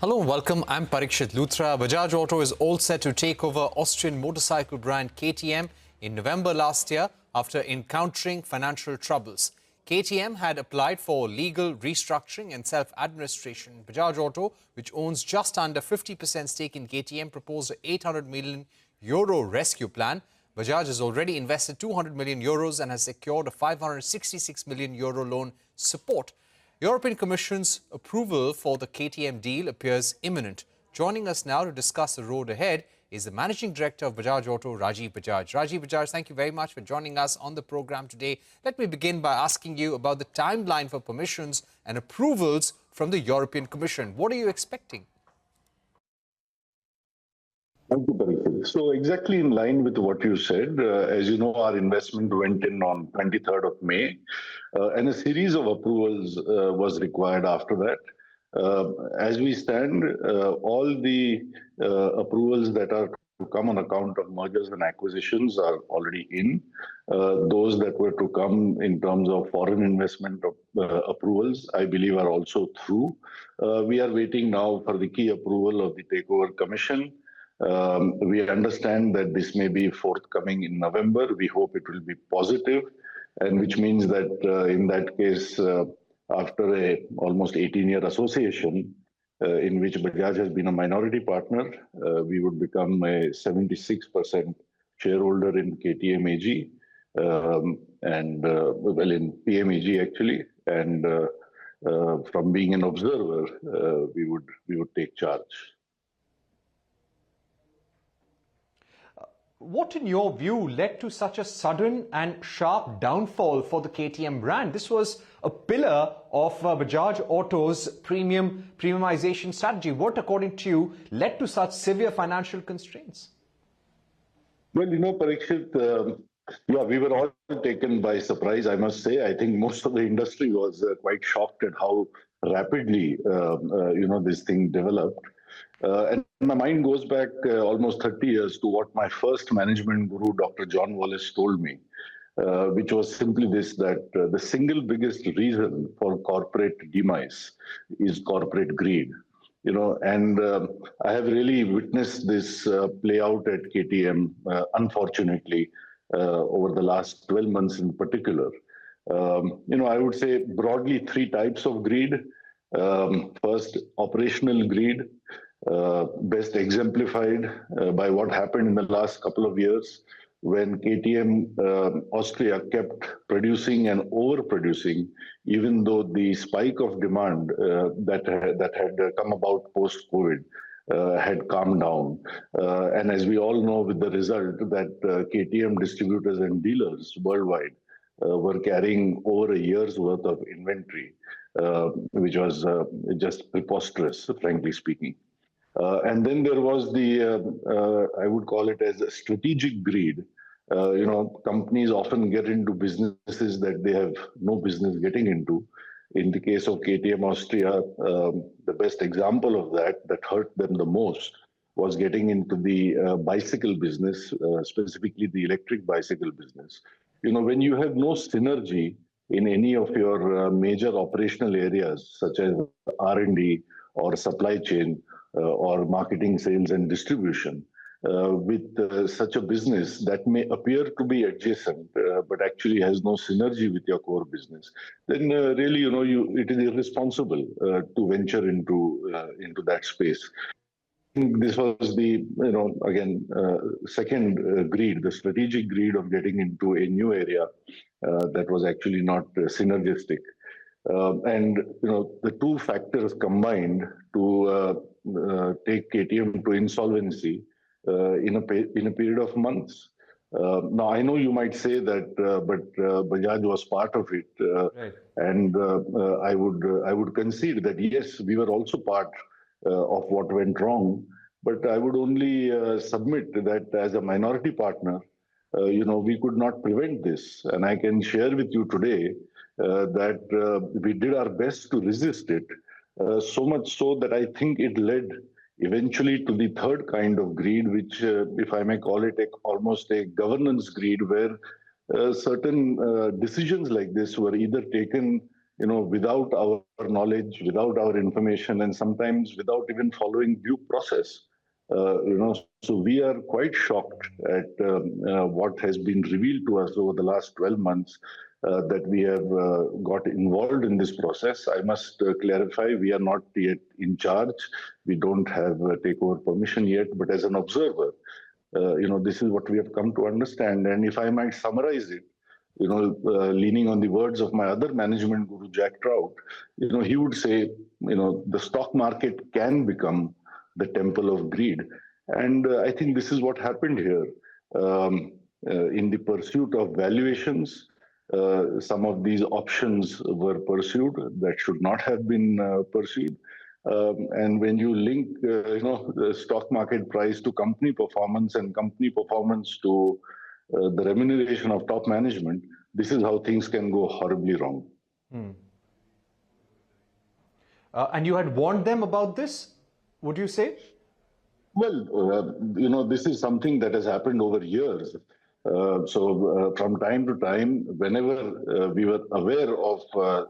Hello and welcome. I'm Parikshit Luthra. Bajaj Auto is all set to take over Austrian motorcycle brand KTM in November last year after encountering financial troubles. KTM had applied for legal restructuring and self-administration. Bajaj Auto, which owns just under 50% stake in KTM, proposed an 800 million euro rescue plan. Bajaj has already invested 200 million euros and has secured a 566 million euro loan support. European Commission's approval for the KTM deal appears imminent. Joining us now to discuss the road ahead is the Managing Director of Bajaj Auto, Rajiv Bajaj. Rajiv Bajaj, thank you very much for joining us on the program today. Let me begin by asking you about the timeline for permissions and approvals from the European Commission. What are you expecting? Thank you, Parikshit. So exactly in line with what you said, as you know, our investment went in on 23rd of May, and a series of approvals was required after that. As we stand, all the approvals that are to come on account of mergers and acquisitions are already in. Those that were to come in terms of foreign investment approvals, I believe, are also through. We are waiting now for the key approval of the Takeover Commission. We understand that this may be forthcoming in November. We hope it will be positive, and which means that in that case, after a almost 18-year association in which Bajaj has been a minority partner, we would become a 76% shareholder in KTM AG, and well, in PMAG actually, and from being an observer, we would take charge. What, in your view, led to such a sudden and sharp downfall for the KTM brand? This was a pillar of Bajaj Auto's premiumization strategy. What, according to you, led to such severe financial constraints? Well, you know, Parikshit, yeah, we were all taken by surprise, I must say. I think most of the industry was quite shocked at how rapidly, this thing developed. And my mind goes back almost 30 years to what my first management guru, Dr. John Wallace, told me, which was simply this, that the single biggest reason for corporate demise is corporate greed. And I have really witnessed this play out at KTM, unfortunately, over the last 12 months in particular. I would say broadly three types of greed. First, operational greed. Best exemplified by what happened in the last couple of years when KTM Austria kept producing and overproducing, even though the spike of demand that had come about post-COVID had calmed down. And as we all know, with the result that KTM distributors and dealers worldwide were carrying over a year's worth of inventory, which was just preposterous, frankly speaking. And then there was the, I would call it as a strategic greed. Companies often get into businesses that they have no business getting into. In the case of KTM Austria, the best example of that hurt them the most was getting into the bicycle business, specifically the electric bicycle business. When you have no synergy in any of your major operational areas, such as R&D or supply chain, or marketing, sales, and distribution, with such a business that may appear to be adjacent, but actually has no synergy with your core business, then really, it is irresponsible to venture into that space. This was the, second greed, the strategic greed of getting into a new area that was actually not synergistic. And the two factors combined to take KTM to insolvency in a period of months. Now I know you might say that, but Bajaj was part of it, right. And I would concede that yes, we were also part of what went wrong. But I would only submit that as a minority partner, we could not prevent this, and I can share with you today that we did our best to resist it, so much so that I think it led eventually to the third kind of greed, which, if I may call it, almost a governance greed, where certain decisions like this were either taken without our knowledge, without our information, and sometimes without even following due process. So we are quite shocked at what has been revealed to us over the last 12 months that we have got involved in this process. I must clarify, we are not yet in charge. We don't have takeover permission yet, but as an observer, this is what we have come to understand. And if I might summarize it, leaning on the words of my other management guru, Jack Trout, he would say, the stock market can become the temple of greed. And I think this is what happened here. In the pursuit of valuations, some of these options were pursued that should not have been pursued. And when you link, the stock market price to company performance and company performance to the remuneration of top management, this is how things can go horribly wrong. And you had warned them about this, would you say? Well, this is something that has happened over years. So from time to time, whenever we were aware of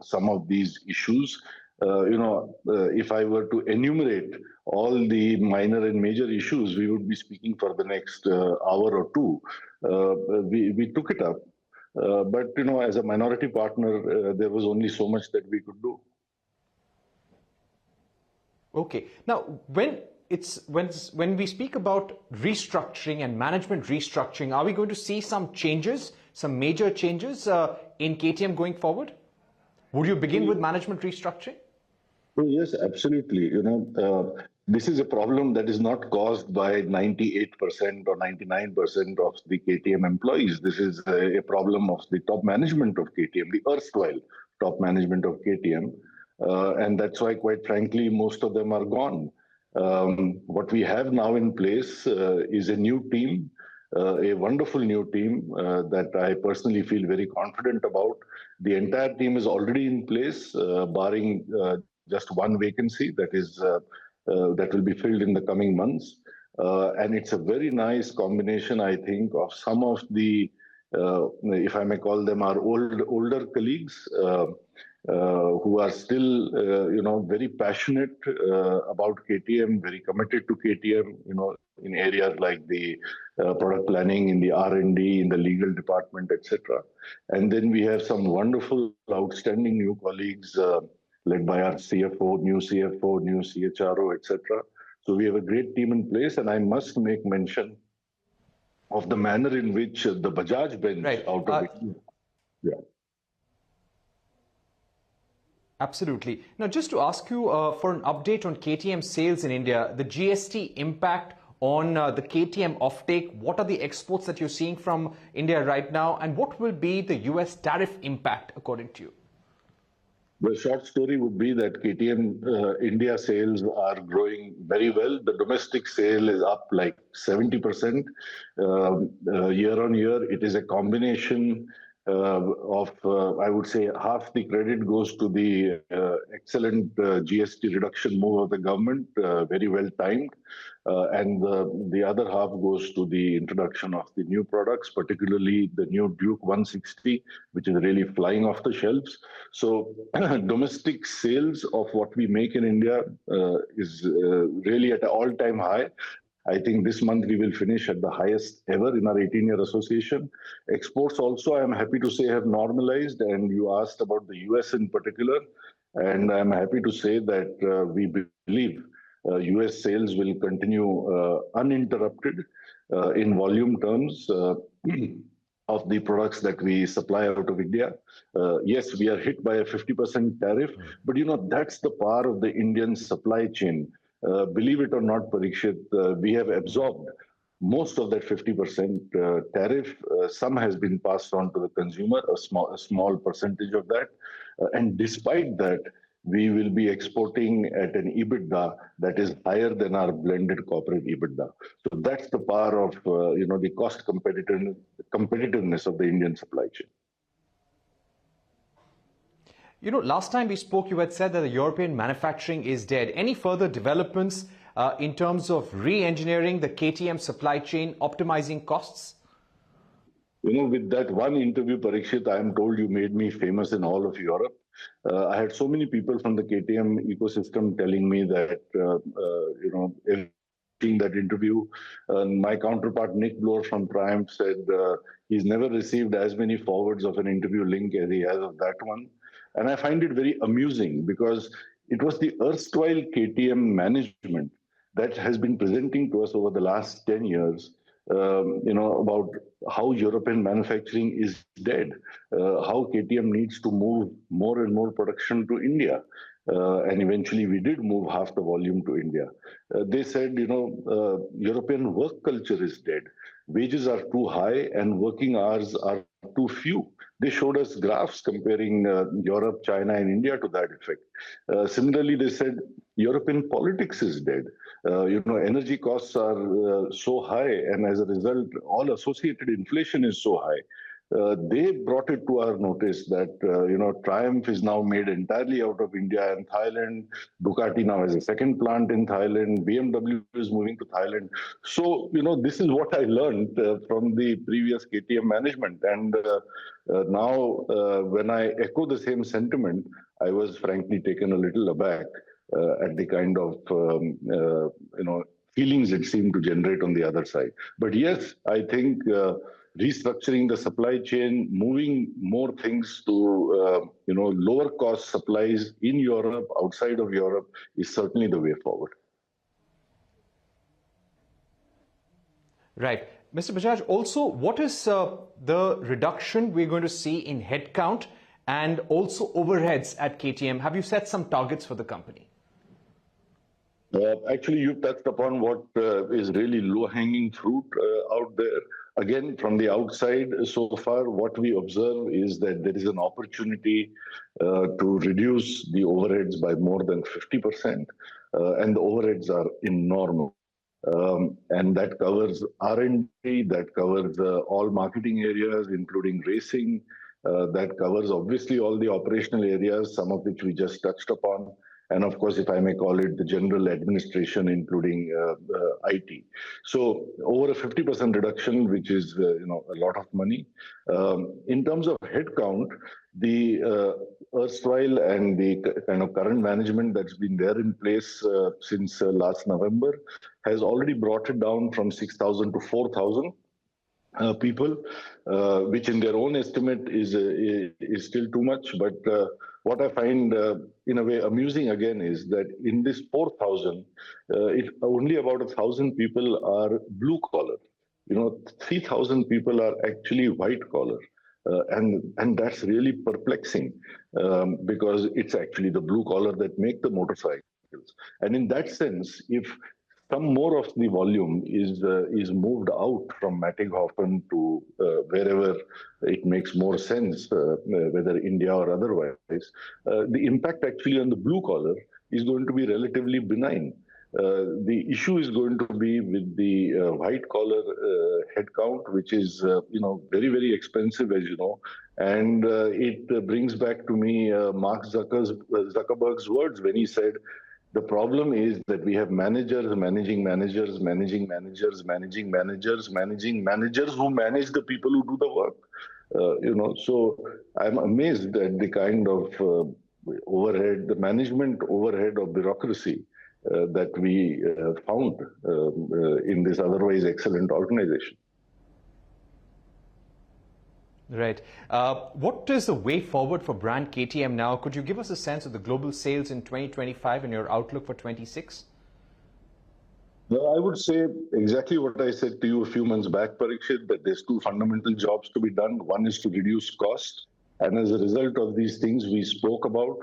some of these issues, if I were to enumerate all the minor and major issues, we would be speaking for the next hour or two. We took it up. But, as a minority partner, there was only so much that we could do. Okay. Now, when we speak about restructuring and management restructuring, are we going to see some changes, some major changes in KTM going forward? Would you begin with management restructuring? Oh, yes, absolutely. This is a problem that is not caused by 98% or 99% of the KTM employees. This is a problem of the top management of KTM, the erstwhile top management of KTM. And that's why, quite frankly, most of them are gone. What we have now in place is a new team, a wonderful new team that I personally feel very confident about. The entire team is already in place, barring just one vacancy that will be filled in the coming months. And it's a very nice combination, I think, of some of the, if I may call them, our older colleagues who are still, very passionate about KTM, very committed to KTM, in areas like the product planning, in the R&D, in the legal department, etc. And then we have some wonderful, outstanding new colleagues led by our CFO, new CHRO, etc. So we have a great team in place, and I must make mention of the manner in which the Bajaj bench out of India. Yeah. Absolutely. Now, just to ask you for an update on KTM sales in India, the GST impact on the KTM offtake, what are the exports that you're seeing from India right now, and what will be the US tariff impact according to you? The short story would be that KTM India sales are growing very well. The domestic sale is up like 70% year on year. It is a combination of, I would say, half the credit goes to the excellent GST reduction move of the government, very well timed. And the other half goes to the introduction of the new products, particularly the new Duke 160, which is really flying off the shelves. So domestic sales of what we make in India is really at an all-time high. I think this month we will finish at the highest ever in our 18-year association. Exports also, I'm happy to say, have normalized. And you asked about the US in particular. And I'm happy to say that we believe US sales will continue uninterrupted in volume terms of the products that we supply out of India. Yes, we are hit by a 50% tariff, but that's the power of the Indian supply chain. Believe it or not, Parikshit, we have absorbed most of that 50% tariff. Some has been passed on to the consumer, a small percentage of that. And despite that, we will be exporting at an EBITDA that is higher than our blended corporate EBITDA. So that's the power of the cost competitiveness of the Indian supply chain. Last time we spoke, you had said that the European manufacturing is dead. Any further developments in terms of re-engineering the KTM supply chain, optimizing costs? with that one interview, Parikshit, I am told you made me famous in all of Europe. I had so many people from the KTM ecosystem telling me that, seeing that interview. My counterpart, Nick Blower from Triumph, said he's never received as many forwards of an interview link as he has of that one. And I find it very amusing because it was the erstwhile KTM management that has been presenting to us over the last 10 years, about how European manufacturing is dead, how KTM needs to move more and more production to India. And eventually we did move half the volume to India. They said, European work culture is dead. Wages are too high and working hours are too few. They showed us graphs comparing Europe, China, and India to that effect. Similarly, they said European politics is dead. Energy costs are so high, and as a result, all associated inflation is so high. They brought it to our notice that Triumph is now made entirely out of India and Thailand. Ducati now has a second plant in Thailand. BMW is moving to Thailand. So this is what I learned from the previous KTM management, and now when I echo the same sentiment, I was frankly taken a little aback at the kind of feelings it seemed to generate on the other side. But yes, I think restructuring the supply chain, moving more things to lower cost supplies in Europe, outside of Europe, is certainly the way forward. Right. Mr. Bajaj, also, what is the reduction we're going to see in headcount and also overheads at KTM? Have you set some targets for the company? Actually, you touched upon what is really low-hanging fruit out there. Again, from the outside, so far, what we observe is that there is an opportunity to reduce the overheads by more than 50%, and the overheads are enormous. And that covers R&D, that covers all marketing areas, including racing. That covers obviously all the operational areas, some of which we just touched upon. And of course, if I may call it, the general administration, including IT. So over a 50% reduction, which is a lot of money. In terms of headcount, the erstwhile and the kind of current management that's been there in place since last November has already brought it down from 6,000 to 4,000. People, which in their own estimate is still too much. But what I find in a way amusing again is that in this 4,000, only about 1,000 people are blue collar. 3,000 people are actually white collar. And that's really perplexing because it's actually the blue collar that make the motorcycles. And in that sense, if some more of the volume is moved out from Mattighofen to wherever it makes more sense, whether India or otherwise, the impact actually on the blue collar is going to be relatively benign. The issue is going to be with the white collar headcount, which is very, very expensive, as you know, and it brings back to me Mark Zuckerberg's words when he said, the problem is that we have managers managing managers, managing managers, managing managers, managing managers who manage the people who do the work. So I'm amazed at the kind of overhead, the management overhead of bureaucracy that we found in this otherwise excellent organization. Right. What is the way forward for brand KTM now? Could you give us a sense of the global sales in 2025 and your outlook for 26? Well, I would say exactly what I said to you a few months back, Parikshit, that there's two fundamental jobs to be done. One is to reduce cost. And as a result of these things we spoke about,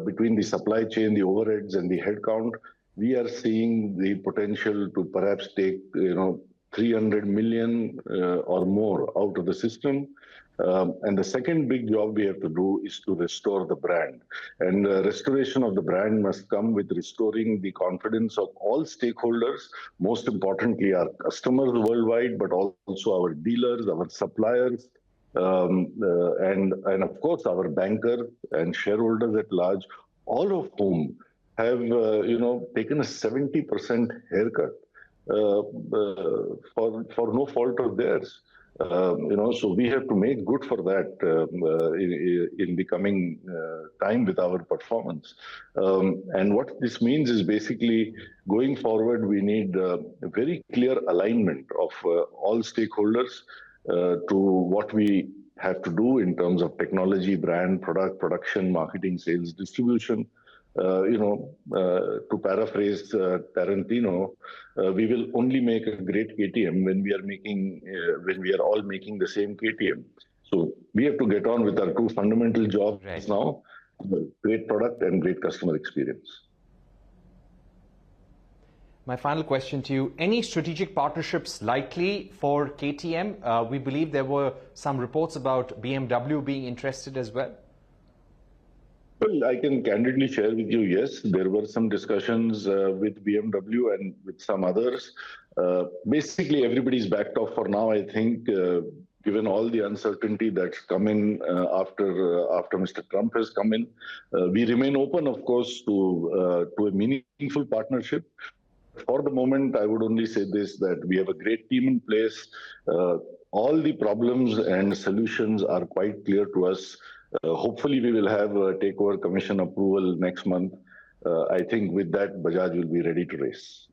between the supply chain, the overheads, and the headcount, we are seeing the potential to perhaps take, 300 million or more out of the system. And the second big job we have to do is to restore the brand. And restoration of the brand must come with restoring the confidence of all stakeholders, most importantly our customers worldwide, but also our dealers, our suppliers, and of course our bankers and shareholders at large, all of whom have taken a 70% haircut for no fault of theirs. So we have to make good for that in the coming time with our performance. And what this means is basically going forward, we need a very clear alignment of all stakeholders to what we have to do in terms of technology, brand, product, production, marketing, sales, distribution. To paraphrase Tarantino, we will only make a great KTM when we are all making the same KTM. So we have to get on with our two fundamental jobs now: great product and great customer experience. My final question to you, any strategic partnerships likely for KTM? We believe there were some reports about BMW being interested as well. Well, I can candidly share with you, yes, there were some discussions with BMW and with some others. Basically, everybody's backed off for now, I think, given all the uncertainty that's come in after Mr. Trump has come in. We remain open, of course, to a meaningful partnership. For the moment, I would only say this, that we have a great team in place. All the problems and solutions are quite clear to us. Hopefully, we will have a takeover commission approval next month. I think with that, Bajaj will be ready to race.